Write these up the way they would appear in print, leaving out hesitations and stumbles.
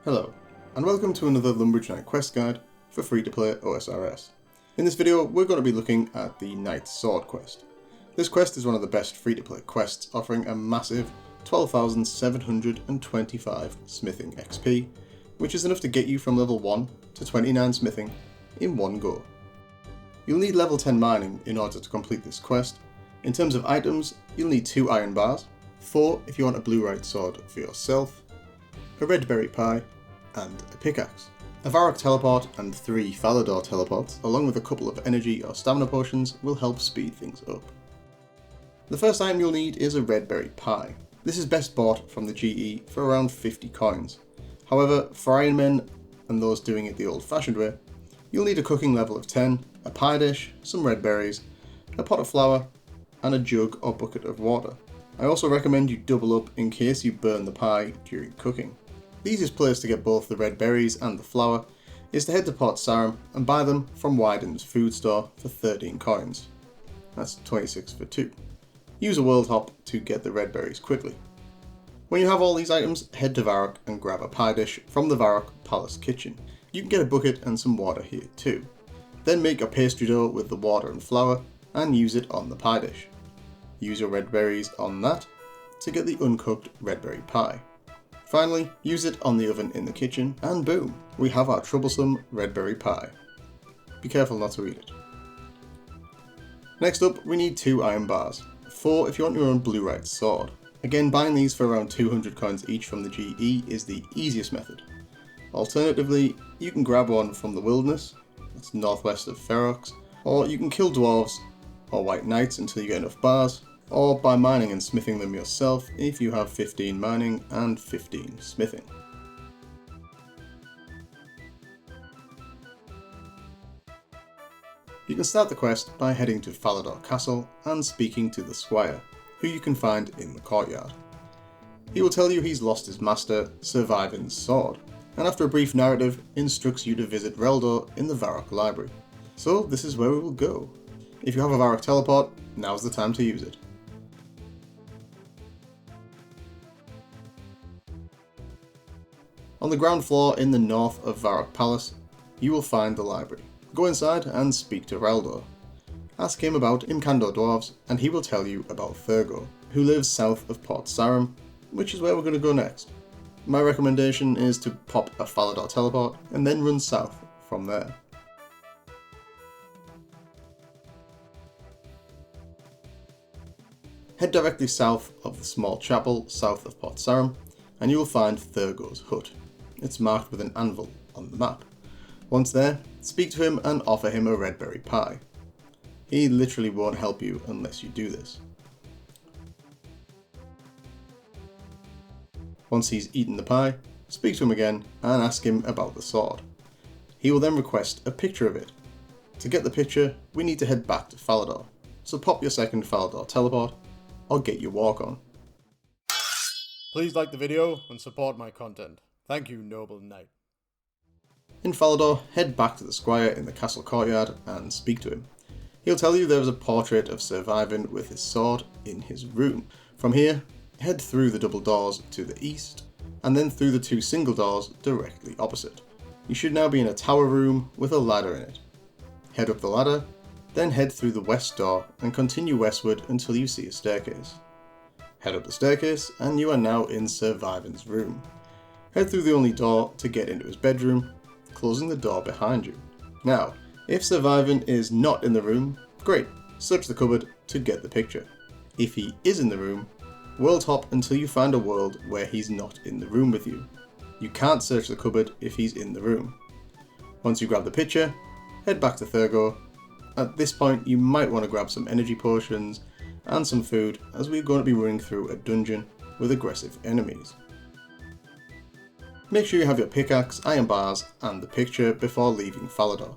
Hello, and welcome to another Lumbridge Knight quest guide for free-to-play OSRS. In this video, we're going to be looking at the Knight's Sword quest. This quest is one of the best free-to-play quests, offering a massive 12,725 smithing XP, which is enough to get you from level 1 to 29 smithing in one go. You'll need level 10 mining in order to complete this quest. In terms of items, you'll need 2 iron bars, 4 if you want a Blurite sword for yourself, a Redberry Pie, and a pickaxe. A Varrock teleport and 3 Falador teleports, along with a couple of energy or stamina potions, will help speed things up. The first item you'll need is a Redberry Pie. This is best bought from the GE for around 50 coins. However, for Ironmen and those doing it the old-fashioned way, you'll need a cooking level of 10, a pie dish, some red berries, a pot of flour, and a jug or bucket of water. I also recommend you double up in case you burn the pie during cooking. The easiest place to get both the red berries and the flour is to head to Port Sarum and buy them from Wyden's food store for 13 coins. That's 26 for 2. Use a world hop to get the red berries quickly. When you have all these items, head to Varrock and grab a pie dish from the Varrock Palace kitchen. You can get a bucket and some water here too. Then make a pastry dough with the water and flour and use it on the pie dish. Use your red berries on that to get the uncooked Redberry Pie. Finally, use it on the oven in the kitchen, and boom, we have our troublesome Redberry Pie. Be careful not to eat it. Next up, we need 2 iron bars, 4 if you want your own Blurite sword. Again, buying these for around 200 coins each from the GE is the easiest method. Alternatively, you can grab one from the wilderness, that's northwest of Varrock, or you can kill dwarves or white knights until you get enough bars, or by mining and smithing them yourself if you have 15 mining and 15 smithing. You can start the quest by heading to Falador Castle and speaking to the Squire, who you can find in the courtyard. He will tell you he's lost his master, Sir Vyvin's sword, and after a brief narrative, instructs you to visit Reldo in the Varrock library. So this is where we will go. If you have a Varrock teleport, now's the time to use it. On the ground floor in the north of Varrock Palace, you will find the library. Go inside and speak to Reldo. Ask him about Imcando Dwarfs and he will tell you about Thurgo, who lives south of Port Sarum, which is where we're going to go next. My recommendation is to pop a Falador teleport and then run south from there. Head directly south of the small chapel south of Port Sarum and you will find Thurgo's hut. It's marked with an anvil on the map. Once there, speak to him and offer him a Redberry Pie. He literally won't help you unless you do this. Once he's eaten the pie, speak to him again and ask him about the sword. He will then request a picture of it. To get the picture, we need to head back to Falador, so pop your second Falador teleport or get your walk on. Please like the video and support my content. Thank you, noble knight. In Falador, head back to the Squire in the castle courtyard and speak to him. He'll tell you there is a portrait of Sir Vyvin with his sword in his room. From here, head through the double doors to the east, and then through the 2 single doors directly opposite. You should now be in a tower room with a ladder in it. Head up the ladder, then head through the west door and continue westward until you see a staircase. Head up the staircase and you are now in Sir Vyvin's room. Head through the only door to get into his bedroom, closing the door behind you. Now, if Sir Vyvin is not in the room, great, search the cupboard to get the picture. If he is in the room, world hop until you find a world where he's not in the room with you. You can't search the cupboard if he's in the room. Once you grab the picture, head back to Thurgo. At this point you might want to grab some energy potions and some food as we're going to be running through a dungeon with aggressive enemies. Make sure you have your pickaxe, iron bars and the picture before leaving Falador.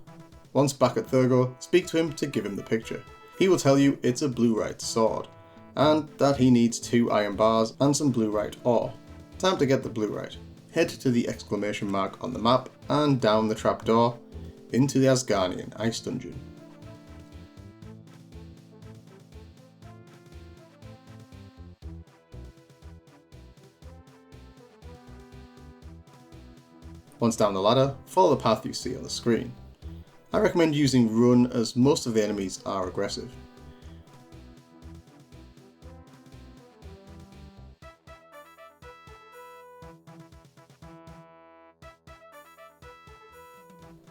Once back at Thurgo, speak to him to give him the picture. He will tell you it's a Blurite sword, and that he needs 2 iron bars and some Blurite ore. Time to get the Blurite. Head to the exclamation mark on the map and down the trapdoor into the Asgarnian ice dungeon. Once down the ladder, follow the path you see on the screen. I recommend using run as most of the enemies are aggressive.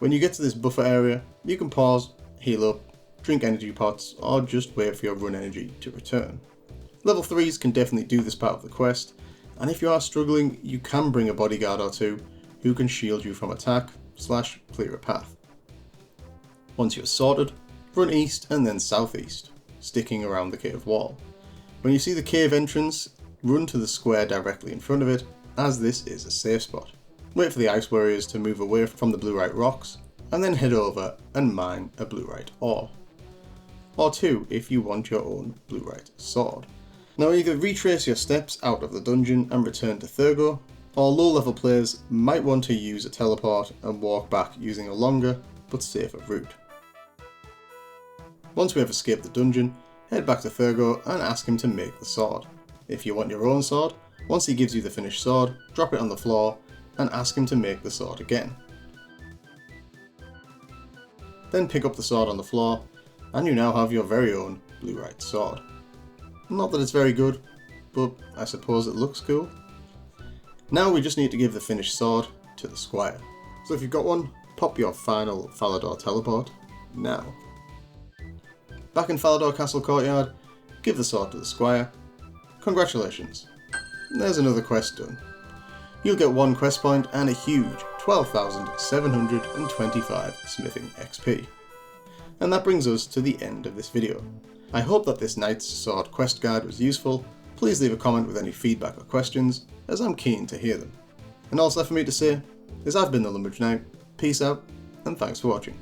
When you get to this buffer area, you can pause, heal up, drink energy pots, or just wait for your run energy to return. Level 3s can definitely do this part of the quest, and if you are struggling, you can bring a bodyguard or two who can shield you from attack / clear a path. Once you're sorted, run east and then southeast, sticking around the cave wall. When you see the cave entrance, run to the square directly in front of it, as this is a safe spot. Wait for the ice warriors to move away from the Blurite rocks, and then head over and mine a Blurite ore. Or two if you want your own Blurite sword. Now either retrace your steps out of the dungeon and return to Thurgo, or low level players might want to use a teleport and walk back using a longer but safer route. Once we have escaped the dungeon, head back to Thurgo and ask him to make the sword. If you want your own sword, once he gives you the finished sword, drop it on the floor and ask him to make the sword again. Then pick up the sword on the floor, and you now have your very own Blurite sword. Not that it's very good, but I suppose it looks cool. Now we just need to give the finished sword to the Squire. So if you've got one, pop your final Falador teleport now. Back in Falador Castle Courtyard, give the sword to the Squire. Congratulations, there's another quest done. You'll get 1 quest point and a huge 12,725 smithing XP. And that brings us to the end of this video. I hope that this Knight's Sword quest guide was useful. Please leave a comment with any feedback or questions, as I'm keen to hear them. And all that's left for me to say is I've been the Lumbridge Knight, peace out, and thanks for watching.